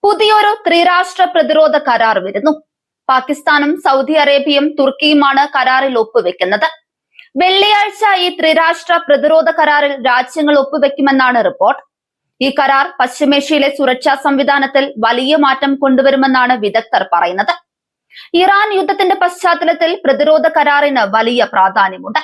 പുതിയൊരു ത്രിരാഷ്ട്ര പ്രതിരോധ കരാർ വരുന്നു. പാകിസ്ഥാനും സൗദി അറേബ്യയും തുർക്കിയുമാണ് കരാറിൽ ഒപ്പുവെക്കുന്നത്. വെള്ളിയാഴ്ച ഈ ത്രിരാഷ്ട്ര പ്രതിരോധ കരാറിൽ രാജ്യങ്ങൾ ഒപ്പുവെക്കുമെന്നാണ് റിപ്പോർട്ട്. ഈ കരാർ പശ്ചിമേഷ്യയിലെ സുരക്ഷാ സംവിധാനത്തിൽ വലിയ മാറ്റം കൊണ്ടുവരുമെന്നാണ് വിദഗ്ധർ പറയുന്നത്. ഇറാൻ യുദ്ധത്തിന്റെ പശ്ചാത്തലത്തിൽ പ്രതിരോധ കരാറിന് വലിയ പ്രാധാന്യമുണ്ട്.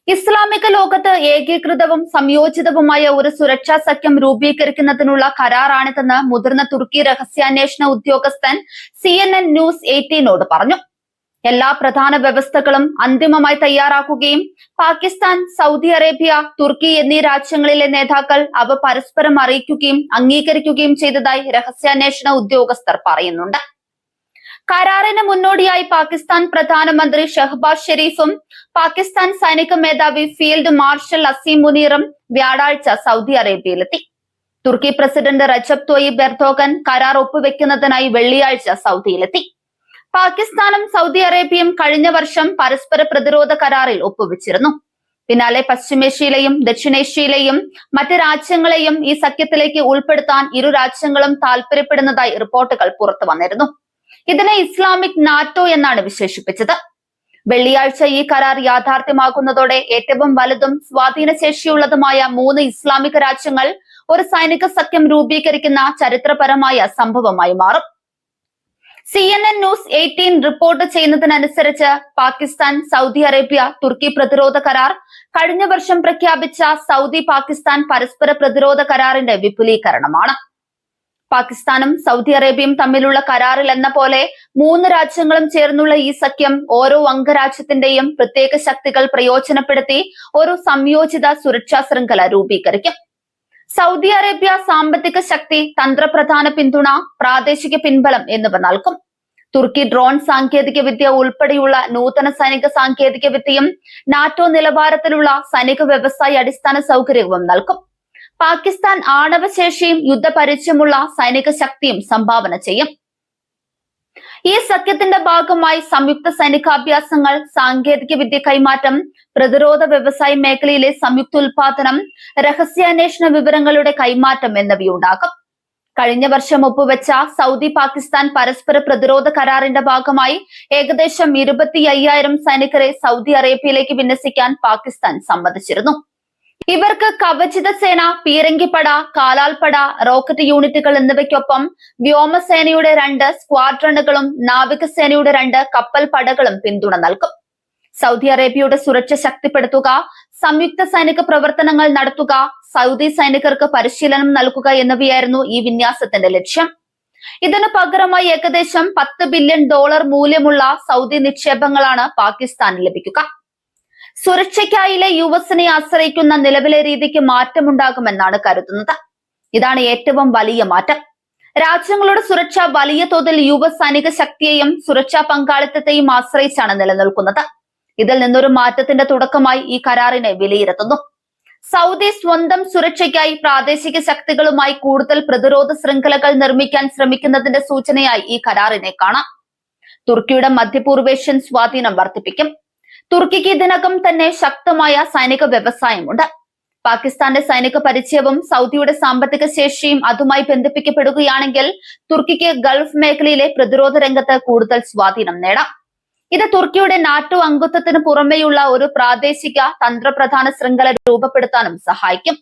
ഇസ്ലാമിക ലോകത്ത് ഏകീകൃതവും സംയോജിതവുമായ ഒരു സുരക്ഷാ സഖ്യം രൂപീകരിക്കുന്നതിനുള്ള കരാറാണിതെന്ന് മുതിർന്ന തുർക്കി രഹസ്യാന്വേഷണ ഉദ്യോഗസ്ഥൻ CNN ന്യൂസ് 18 പറഞ്ഞു. എല്ലാ പ്രധാന വ്യവസ്ഥകളും അന്തിമമായി തയ്യാറാക്കുകയും പാകിസ്ഥാൻ, സൗദി അറേബ്യ, തുർക്കി എന്നീ രാജ്യങ്ങളിലെ നേതാക്കൾ അവ പരസ്പരം അറിയിക്കുകയും അംഗീകരിക്കുകയും ചെയ്തതായി രഹസ്യാന്വേഷണ ഉദ്യോഗസ്ഥർ പറയുന്നുണ്ട്. കരാറിന് മുന്നോടിയായി പാകിസ്ഥാൻ പ്രധാനമന്ത്രി ഷഹബാസ് ഷെരീഫും പാകിസ്ഥാൻ സൈനിക മേധാവി ഫീൽഡ് മാർഷൽ അസീം മുനീറും വ്യാഴാഴ്ച സൗദി അറേബ്യയിലെത്തി. തുർക്കി പ്രസിഡന്റ് റജബ് തൊയ്യിബ് എർദോഗൻ കരാർ ഒപ്പുവെക്കുന്നതിനായി വെള്ളിയാഴ്ച സൗദിയിലെത്തി. പാകിസ്ഥാനും സൗദി അറേബ്യയും കഴിഞ്ഞ വർഷം പരസ്പര പ്രതിരോധ കരാറിൽ ഒപ്പുവെച്ചിരുന്നു. പിന്നാലെ പശ്ചിമേഷ്യയിലെയും ദക്ഷിണേഷ്യയിലെയും മറ്റ് രാജ്യങ്ങളെയും ഈ സഖ്യത്തിലേക്ക് ഉൾപ്പെടുത്താൻ ഇരു രാജ്യങ്ങളും താൽപര്യപ്പെടുന്നതായി റിപ്പോർട്ടുകൾ പുറത്തു വന്നിരുന്നു. ഇതിനെ ഇസ്ലാമിക് നാറ്റോ എന്നാണ് വിശേഷിപ്പിച്ചത്. വെള്ളിയാഴ്ച ഈ കരാർ യാഥാർത്ഥ്യമാകുന്നതോടെ ഏറ്റവും വലുതും സ്വാധീനശേഷിയുള്ളതുമായ 3 ഇസ്ലാമിക രാജ്യങ്ങൾ ഒരു സൈനിക സഖ്യം രൂപീകരിക്കുന്ന ചരിത്രപരമായ സംഭവമായി മാറും. CNN ന്യൂസ് 18 റിപ്പോർട്ട് ചെയ്യുന്നതിനനുസരിച്ച് പാകിസ്ഥാൻ, സൗദി അറേബ്യ, തുർക്കി പ്രതിരോധ കരാർ കഴിഞ്ഞ വർഷം പ്രഖ്യാപിച്ച സൗദി പാകിസ്ഥാൻ പരസ്പര പ്രതിരോധ കരാറിന്റെ വിപുലീകരണമാണ്. പാകിസ്ഥാനും സൗദി അറേബ്യയും തമ്മിലുള്ള കരാറിൽ എന്ന പോലെ 3 രാജ്യങ്ങളും ചേർന്നുള്ള ഈ സഖ്യം ഓരോ അംഗരാജ്യത്തിന്റെയും പ്രത്യേക ശക്തികൾ പ്രയോജനപ്പെടുത്തി ഒരു സംയോജിത സുരക്ഷാ ശൃംഖല രൂപീകരിക്കും. സൗദി അറേബ്യ സാമ്പത്തിക ശക്തി, തന്ത്രപ്രധാന പിന്തുണ, പ്രാദേശിക പിൻബലം എന്നിവ നൽകും. തുർക്കി ഡ്രോൺ സാങ്കേതിക വിദ്യ ഉൾപ്പെടെയുള്ള നൂതന സൈനിക സാങ്കേതിക വിദ്യയും നാറ്റോ നിലവാരത്തിലുള്ള സൈനിക വ്യവസായ അടിസ്ഥാന സൗകര്യവും നൽകും. പാകിസ്ഥാൻ ആണവശേഷിയും യുദ്ധപരിചയമുള്ള സൈനിക ശക്തിയും സംഭാവന ചെയ്യും. ഈ സഖ്യത്തിന്റെ ഭാഗമായി സംയുക്ത സൈനികാഭ്യാസങ്ങൾ, സാങ്കേതിക വിദ്യ കൈമാറ്റം, പ്രതിരോധ വ്യവസായ മേഖലയിലെ സംയുക്ത ഉൽപാദനം, രഹസ്യാന്വേഷണ വിവരങ്ങളുടെ കൈമാറ്റം എന്നിവയുണ്ടാകും. കഴിഞ്ഞ വർഷം ഒപ്പുവെച്ച സൗദി പാകിസ്ഥാൻ പരസ്പര പ്രതിരോധ കരാറിന്റെ ഭാഗമായി ഏകദേശം 25,000 സൈനികരെ സൗദി അറേബ്യയിലേക്ക് വിന്യസിക്കാൻ പാകിസ്ഥാൻ സമ്മതിച്ചിരുന്നു. ഇവർക്ക് കവചിത സേന, പീരങ്കിപ്പട, കാലാൽപ്പട, റോക്കറ്റ് യൂണിറ്റുകൾ എന്നിവയ്ക്കൊപ്പം വ്യോമസേനയുടെ 2 സ്ക്വാഡ്രണുകളും നാവികസേനയുടെ 2 കപ്പൽ പടകളും പിന്തുണ നൽകും. സൗദി അറേബ്യയുടെ സുരക്ഷ ശക്തിപ്പെടുത്തുക, സംയുക്ത സൈനിക പ്രവർത്തനങ്ങൾ നടത്തുക, സൗദി സൈനികർക്ക് പരിശീലനം നൽകുക എന്നിവയായിരുന്നു ഈ വിന്യാസത്തിന്റെ ലക്ഷ്യം. ഇതിനു പകരമായി ഏകദേശം $10 ബില്യൺ മൂല്യമുള്ള സൗദി നിക്ഷേപങ്ങളാണ് പാകിസ്ഥാന് ലഭിക്കുക. സുരക്ഷയ്ക്കായിലെ യുഎസിനെ ആശ്രയിക്കുന്ന നിലവിലെ രീതിക്ക് മാറ്റമുണ്ടാകുമെന്നാണ് കരുതുന്നത്. ഇതാണ് ഏറ്റവും വലിയ മാറ്റം. രാജ്യങ്ങളുടെ സുരക്ഷ വലിയ തോതിൽ US സൈനിക ശക്തിയെയും സുരക്ഷാ പങ്കാളിത്തത്തെയും ആശ്രയിച്ചാണ് നിലനിൽക്കുന്നത്. ഇതിൽ നിന്നൊരു മാറ്റത്തിന്റെ തുടക്കമായി ഈ കരാറിനെ വിലയിരുത്തുന്നു. സൗദി സ്വന്തം സുരക്ഷയ്ക്കായി പ്രാദേശിക ശക്തികളുമായി കൂടുതൽ പ്രതിരോധ ശൃംഖലകൾ നിർമ്മിക്കാൻ ശ്രമിക്കുന്നതിന്റെ സൂചനയായി ഈ കരാറിനെ കാണാം. തുർക്കിയുടെ മധ്യപൂർവേഷ്യൻ സ്വാധീനം വർദ്ധിപ്പിക്കും. തുർക്കിക്ക് ഇതിനകം തന്നെ ശക്തമായ സൈനിക വ്യവസായമുണ്ട്. പാകിസ്ഥാന്റെ സൈനിക പരിചയവും സൗദിയുടെ സാമ്പത്തിക ശേഷിയും അതുമായി ബന്ധിപ്പിക്കപ്പെടുകയാണെങ്കിൽ തുർക്കിക്ക് ഗൾഫ് മേഖലയിലെ പ്രതിരോധ രംഗത്ത് കൂടുതൽ സ്വാധീനം നേടാം. ഇത് തുർക്കിയുടെ നാറ്റോ അംഗത്വത്തിന് പുറമെയുള്ള ഒരു പ്രാദേശിക തന്ത്രപ്രധാന ശൃംഖല രൂപപ്പെടുത്താനും സഹായിക്കും.